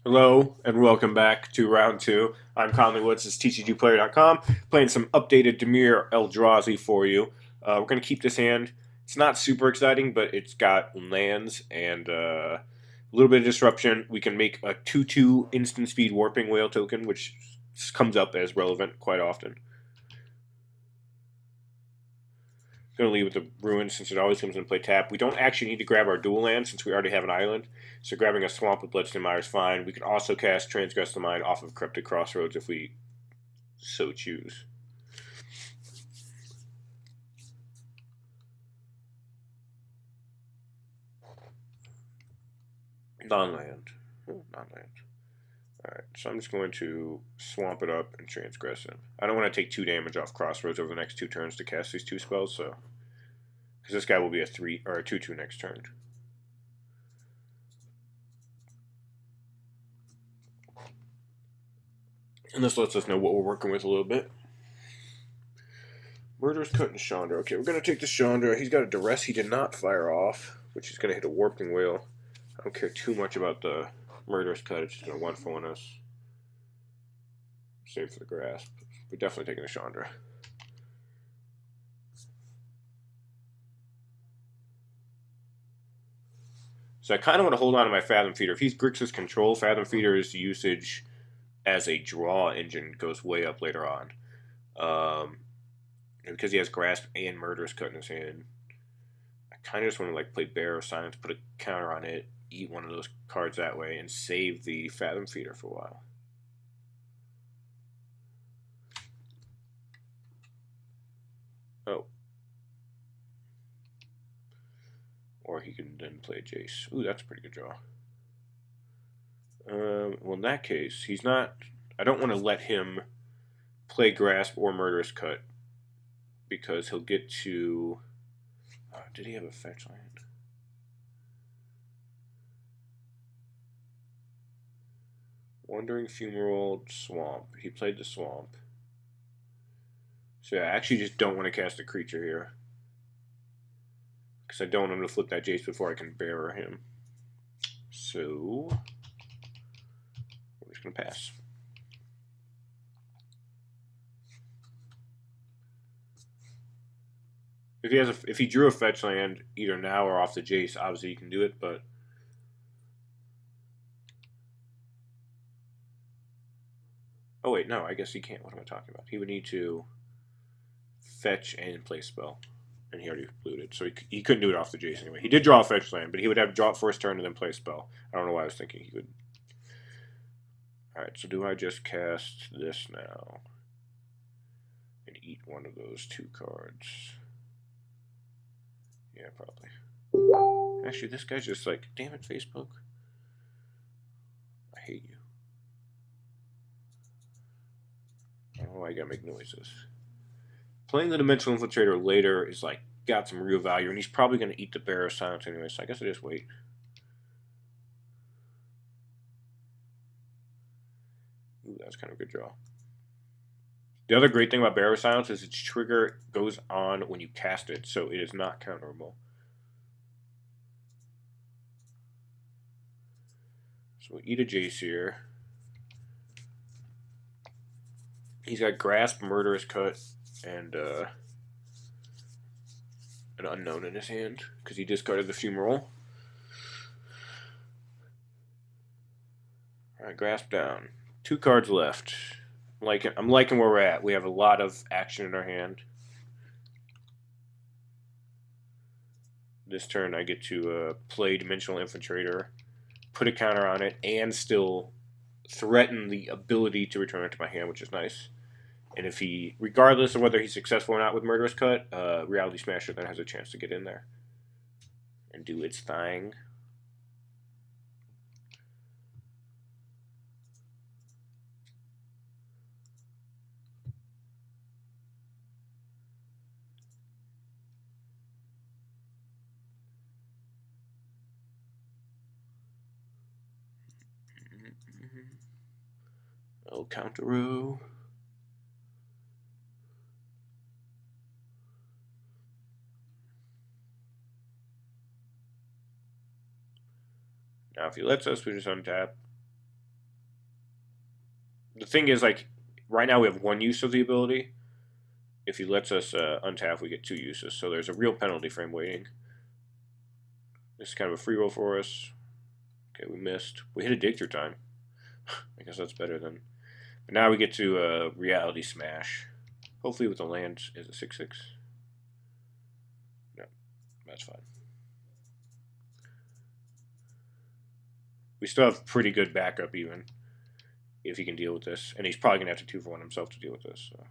Hello and welcome back to round two. I'm Conley Woods, this is TCGplayer.com, playing some updated Dimirdrazi for you. We're going to keep this hand. It's not super exciting, but it's got lands and a little bit of disruption. We can make a 2/2 instant speed warping whale token, which comes up as relevant quite often. Going to leave with the Ruin since it always comes into play tap. We don't actually need to grab our dual land since we already have an island. So grabbing a Swamp with Bloodstone Mire is fine. We can also cast Transgress the Mind off of Cryptic Crossroads if we so choose. Non-land. Non-land. Alright, so I'm just going to swamp it up and transgress it. I don't want to take 2 damage off Crossroads over the next 2 turns to cast these 2 spells, so because this guy will be a 3 or a 2/2 next turn. And this lets us know what we're working with a little bit. Murderous Cut and Chandra. Okay, we're going to take the Chandra. He's got a Duress he did not fire off, which is going to hit a Warping Whale. I don't care too much about the Murderous Cut. It's just going to 1/1 us. Save for the Grasp. We're definitely taking the Chandra. So I kind of want to hold on to my Fathom Feeder. If he's Grixis control, Fathom Feeder's usage as a draw engine goes way up later on. Because he has Grasp and Murderous Cut in his hand, I kind of just want to play Bear of Silence, put a counter on it, eat one of those cards that way, and save the Fathom Feeder for a while. Oh. Or he can then play Jace. Ooh, that's a pretty good draw. Well, in that case, he's not... I don't want to let him play Grasp or Murderous Cut because he'll get to... did he have a fetch land? Wandering Fumarole, Swamp. He played the Swamp. So yeah, I actually just don't want to cast a creature here. Because I don't want him to flip that Jace before I can bearer him. So... we're just going to pass. If he drew a fetch land either now or off the Jace, obviously he can do it, but... oh wait, no, I guess he can't. What am I talking about? He would need to fetch and play spell. And he already looted, so he couldn't do it off the Jace anyway. He did draw a fetch land, but he would have to draw it first turn and then play spell. I don't know why I was thinking he would. Alright, so do I just cast this now? And eat one of those 2 cards? Yeah, probably. Actually, this guy's just like, damn it, Facebook. I hate you. Oh, I gotta make noises. Playing the Dimensional Infiltrator later is like, got some real value, and he's probably gonna eat the Bear of Silence anyway, so I guess I just wait. Ooh, that's kind of a good draw. The other great thing about Bear of Silence is its trigger goes on when you cast it, so it is not counterable. So we'll eat a Jace here. He's got Grasp, Murderous Cut, and an Unknown in his hand, because he discarded the Fumarole. Alright, Grasp down. 2 cards left. I'm liking where we're at. We have a lot of action in our hand. This turn I get to play Dimensional Infiltrator, put a counter on it, and still threaten the ability to return it to my hand, which is nice. And if he, regardless of whether he's successful or not with Murderous Cut, Reality Smasher then has a chance to get in there and do its thing. Oh, counter-row. Now, if he lets us, we just untap. thing is, like, right now we have 1 use of the ability. If he lets us untap, we get 2 uses. So there's a real penalty for him waiting. This is kind of a free roll for us. Okay, we missed. We hit a dig through time. I guess that's better than... But now we get to Reality Smash. Hopefully with the land is a 6/6. No, that's fine. We still have pretty good backup even, if he can deal with this. And he's probably going to have to 2-for-1 himself to deal with this. So.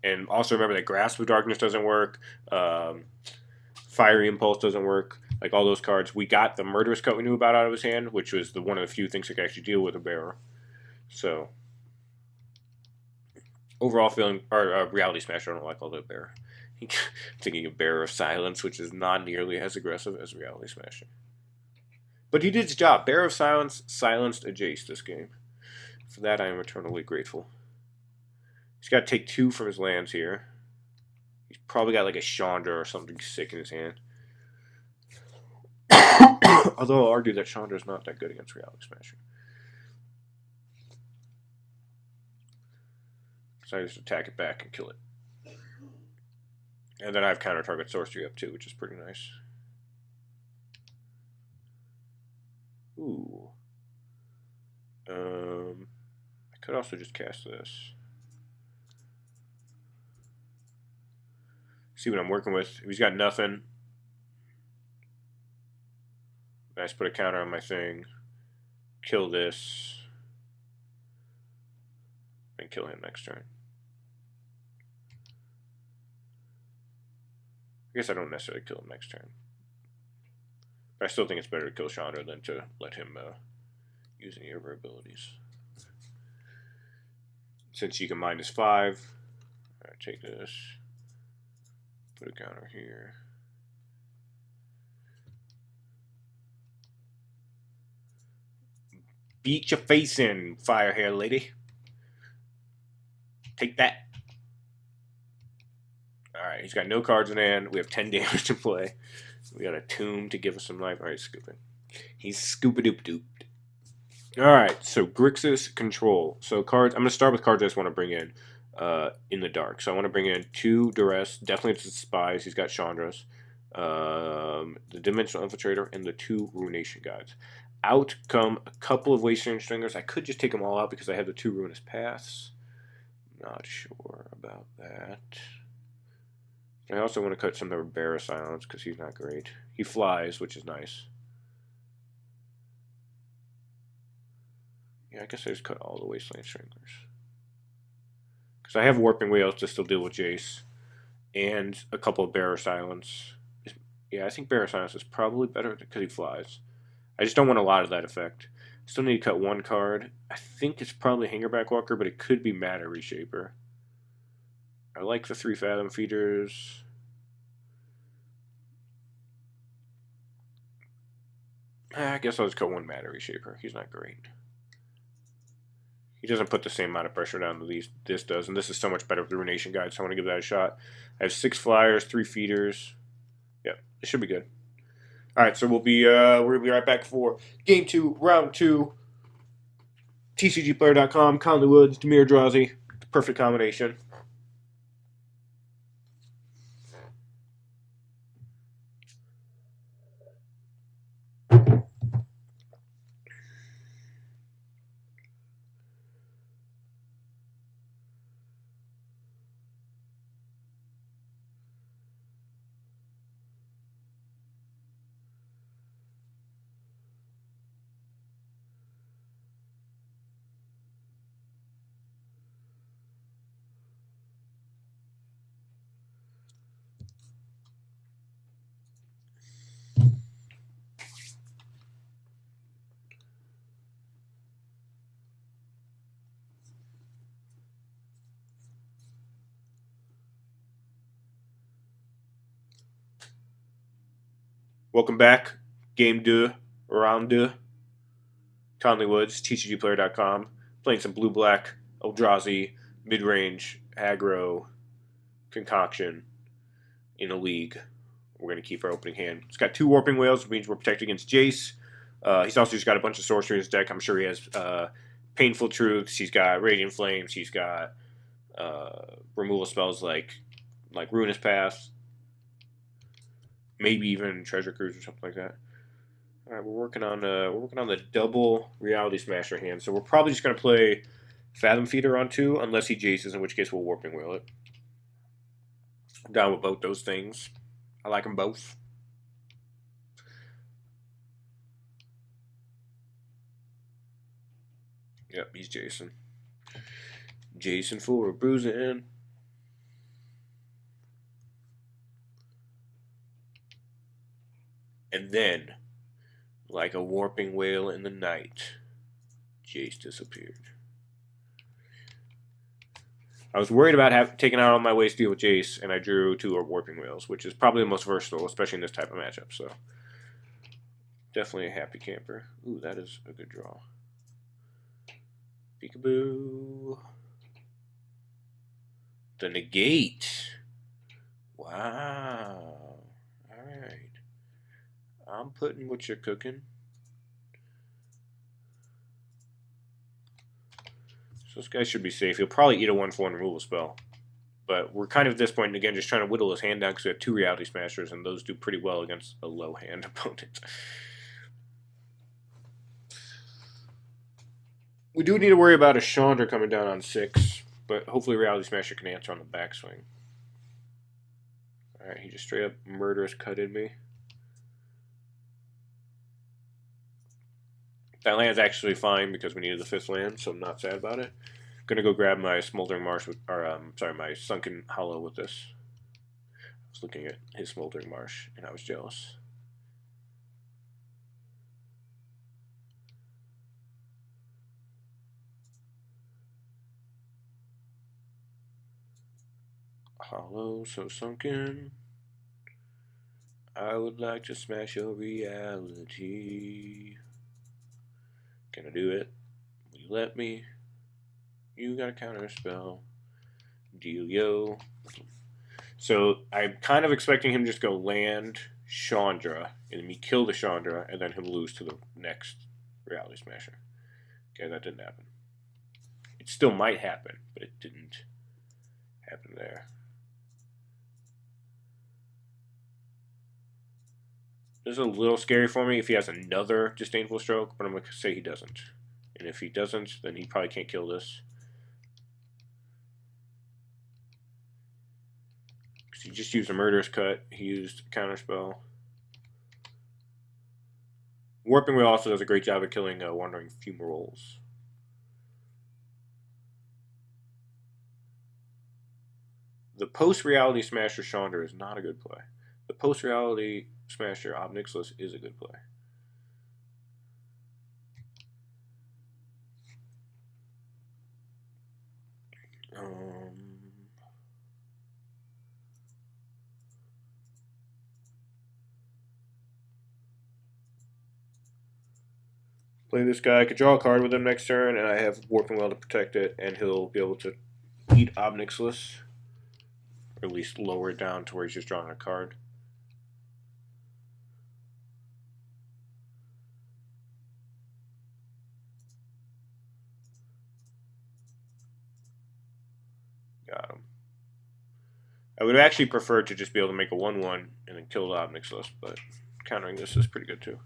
And also remember that Grasp of Darkness doesn't work. Fiery Impulse doesn't work. Like all those cards. We got the Murderous Cut we knew about out of his hand, which was one of the few things that could actually deal with a bearer. So, overall feeling, or Reality Smash, I don't like all the bearer. Thinking of Bearer of Silence, which is not nearly as aggressive as Reality Smasher. But he did his job. Bearer of Silence silenced a Jace this game. For that, I am eternally grateful. He's got to take 2 from his lands here. He's probably got like a Chandra or something sick in his hand. Although I'll argue that Chandra is not that good against Reality Smasher. So I just attack it back and kill it. And then I have counter target sorcery up too, which is pretty nice. Ooh. I could also just cast this. See what I'm working with. If he's got nothing, I just put a counter on my thing. Kill this. And kill him next turn. I guess I don't necessarily kill him next turn. But I still think it's better to kill Chandra than to let him use any of her abilities. Since you can -5, I take this. Put a counter here. Beat your face in, fire hair lady. Take that. Alright, he's got no cards in hand. We have 10 damage to play. We got a Tomb to give us some life. Alright, scooping. He's scoop-a-doop-doop. Alright, so Grixis Control. So cards, I'm going to start with cards I just want to bring in the dark. So I want to bring in 2 Duress. Definitely it's the Spies. He's got Chandras. The Dimensional Infiltrator, and the 2 Ruination Guides. Out come a couple of Wasteland Stringers. I could just take them all out because I have the 2 Ruinous Paths. Not sure about that. I also want to cut some of Bear of Silence because he's not great. He flies, which is nice. Yeah, I guess I just cut all the Wasteland Stranglers. Because I have Warping Whales to still deal with Jace. And a couple of Bear of Silence. Yeah, I think Bear of Silence is probably better because he flies. I just don't want a lot of that effect. Still need to cut 1 card. I think it's probably Hangerback Walker, but it could be Matter Reshaper. I like the 3 Fathom Feeders. I guess I'll just cut 1 Matter Reshaper. He's not great. He doesn't put the same amount of pressure down that this does, and this is so much better with the Ruination Guide, so I want to give that a shot. I have 6 Flyers, 3 Feeders. Yep, it should be good. Alright, so we'll be right back for Game 2, Round 2. TCGplayer.com, Conley Woods, Dimirdrazi. Perfect combination. Welcome back. Game 2, Round 2. Conley Woods, TCGplayer.com. Playing some blue-black, Eldrazi, mid-range, aggro, concoction in a league. We're going to keep our opening hand. It's got 2 Warping Whales, which means we're protected against Jace. He's also just got a bunch of sorcery in his deck. I'm sure he has Painful Truths. He's got Radiant Flames. He's got removal spells like Ruinous Path. Maybe even Treasure Cruise or something like that. All right, we're working on the double Reality Smasher hand. So we're probably just gonna play Fathom Feeder on 2, unless he Jaces, in which case we'll Warping Wheel it. I'm down with both those things. I like them both. Yep, he's Jason. Jason for bruising. And then, like a warping whale in the night, Jace disappeared. I was worried about taking out all my ways to deal with Jace, and I drew 2 warping whales, which is probably the most versatile, especially in this type of matchup. So, definitely a happy camper. Ooh, that is a good draw. Peekaboo. The negate. Wow. Alright. I'm putting what you're cooking. So this guy should be safe. He'll probably eat a 1/4 removal spell. But we're kind of at this point, again, just trying to whittle his hand down because we have 2 Reality Smashers, and those do pretty well against a low hand opponent. We do need to worry about a Chandra coming down on 6, but hopefully Reality Smasher can answer on the backswing. Alright, he just straight up murderous cutted me. That land's actually fine because we needed the 5th land, so I'm not sad about it. I'm gonna go grab my Smoldering Marsh with, my Sunken Hollow with this. I was looking at his Smoldering Marsh and I was jealous. Hollow so sunken. I would like to smash your reality. Can I do it? Will you let me? You got a counter spell. Dealio. So I'm kind of expecting him to just go land Chandra, and me kill the Chandra, and then him lose to the next Reality Smasher. Okay, that didn't happen. It still might happen, but it didn't happen there. This is a little scary for me if he has another Disdainful Stroke, but I'm going to say he doesn't. And if he doesn't, then he probably can't kill this. Because he just used a Murderous Cut. He used a Counterspell. Warping Wheel also does a great job of killing Wandering Fumaroles. The post-Reality Smasher Chandra is not a good play. The post-Reality Smasher Ob Nixilis is a good play. Play this guy. I could draw a card with him next turn, and I have Warping Well to protect it, and he'll be able to eat Ob Nixilis. Or at least lower it down to where he's just drawing a card. Got him. I would actually prefer to just be able to make a 1/1 and then kill the Ob Nixilis, but countering this is pretty good too.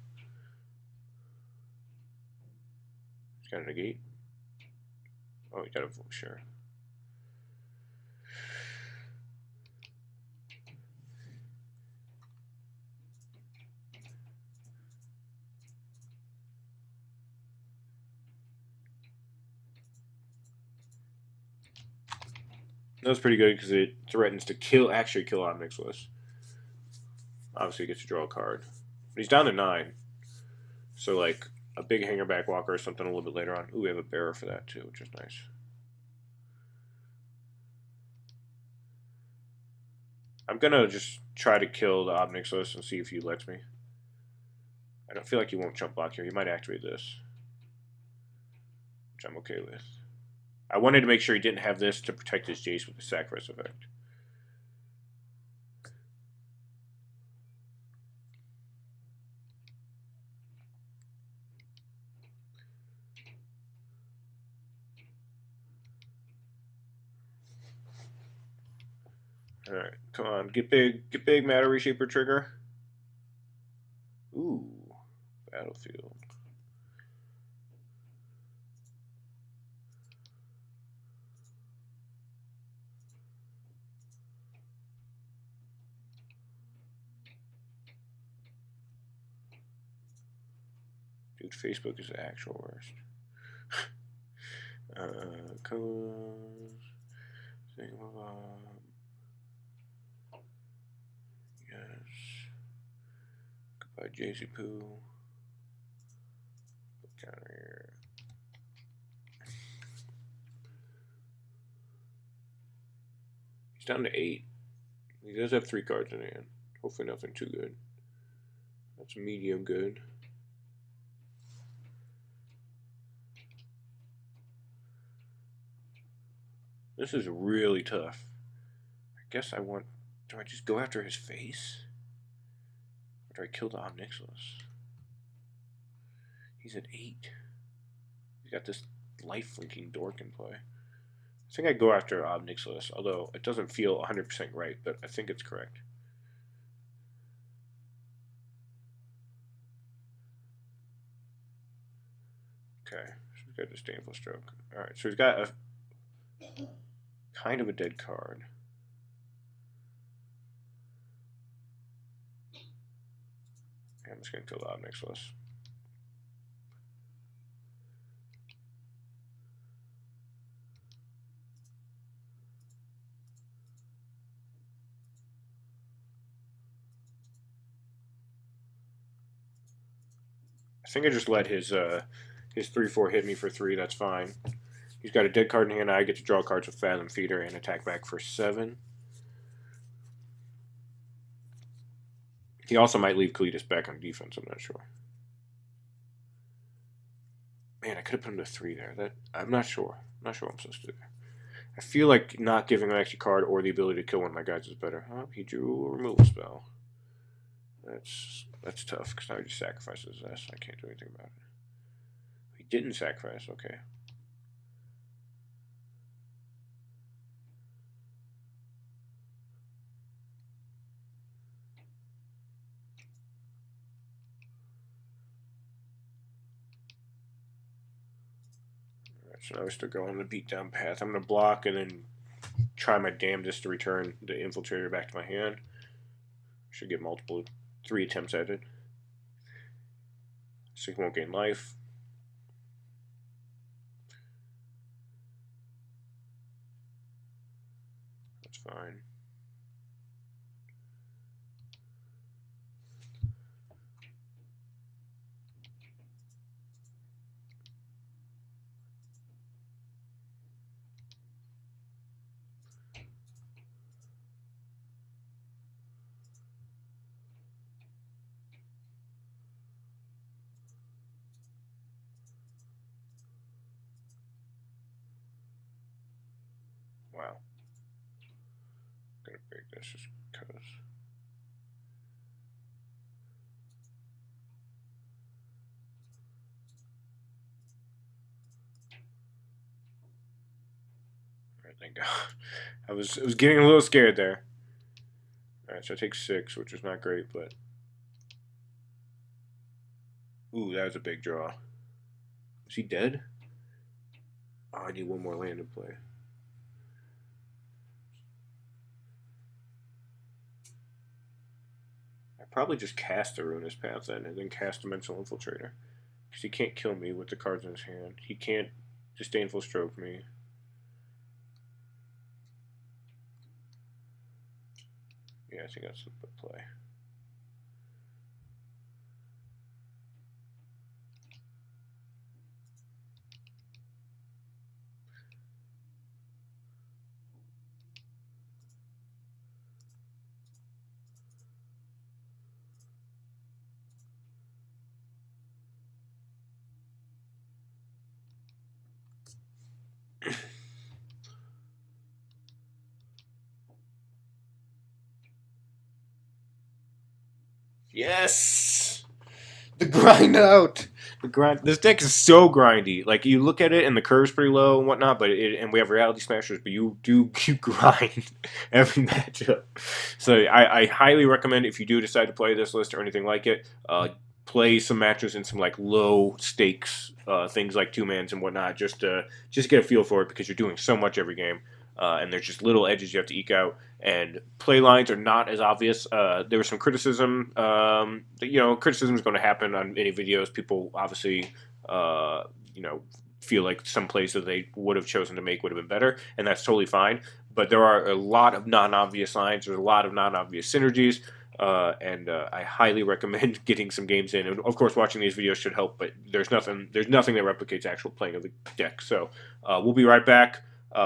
He's got a negate. Oh, he got a sure. That was pretty good because it threatens to actually kill Ob Nixilis. Obviously, he gets to draw a card. But he's down to 9. So, like, a big Hangerback Walker or something a little bit later on. Ooh, we have a Bearer for that, too, which is nice. I'm going to just try to kill the Ob Nixilis and see if he lets me. I don't feel like he won't jump block here. He might activate this, which I'm okay with. I wanted to make sure he didn't have this to protect his Jace with the Sacrifice effect. Alright, come on. Get big, Matter Reshaper trigger. Ooh, Battlefield. Dude, Facebook is the actual worst. Colors. Yes. Goodbye, JC Poo. Down here. He's down to 8. He does have 3 cards in hand. Hopefully nothing too good. That's medium good. This is really tough. I guess I want... Do I just go after his face? Or do I kill the Omnixilus? He's at 8. He's got this life-linking dork in play. I think I'd go after Omnixilus, although it doesn't feel 100% right, but I think it's correct. Okay, so he's got Disdainful Stroke. Alright, so he's got a kind of a dead card. I'm just going to kill the Omnixilus. I think I just let his 3/4 hit me for 3. That's fine. He's got a dead card in hand. I get to draw cards with Fathom Feeder and attack back for 7. He also might leave Cletus back on defense. I'm not sure. Man, I could have put him to 3 there. I'm not sure. I'm not sure what I'm supposed to do there. I feel like not giving him an extra card or the ability to kill one of my guys is better. Oh, he drew a removal spell. That's tough because now he just sacrifices this. I can't do anything about it. He didn't sacrifice. Okay. So now we still go on the beatdown path. I'm going to block and then try my damnedest to return the Infiltrator back to my hand. Should get 3 attempts at it. So he won't gain life. That's fine. Wow. I'm gonna break this just because. Alright, thank God. I was getting a little scared there. Alright, so I take 6, which is not great, but. Ooh, that was a big draw. Is he dead? Oh, I need one more land to play. I probably just cast the Ruinous Path then, and then cast Dimensional Infiltrator. Because he can't kill me with the cards in his hand. He can't Disdainful Stroke me. Yeah, I think that's the play. Yes! The grind out! This deck is so grindy. Like you look at it, and the curve's pretty low and whatnot. But and we have Reality Smashers, but you grind every matchup. So I highly recommend if you do decide to play this list or anything like it, play some matches in some like low stakes things like 2-mans and whatnot, just to get a feel for it because you're doing so much every game. And there's just little edges you have to eke out, and play lines are not as obvious. There was some criticism. Criticism is going to happen on any videos. People obviously, feel like some plays that they would have chosen to make would have been better, and that's totally fine. But there are a lot of non-obvious lines. There's a lot of non-obvious synergies. And I highly recommend getting some games in. And of course, watching these videos should help, but there's nothing that replicates actual playing of the deck. So we'll be right back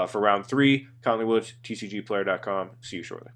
for round 3. Conley Woods, TCGplayer.com. See you shortly.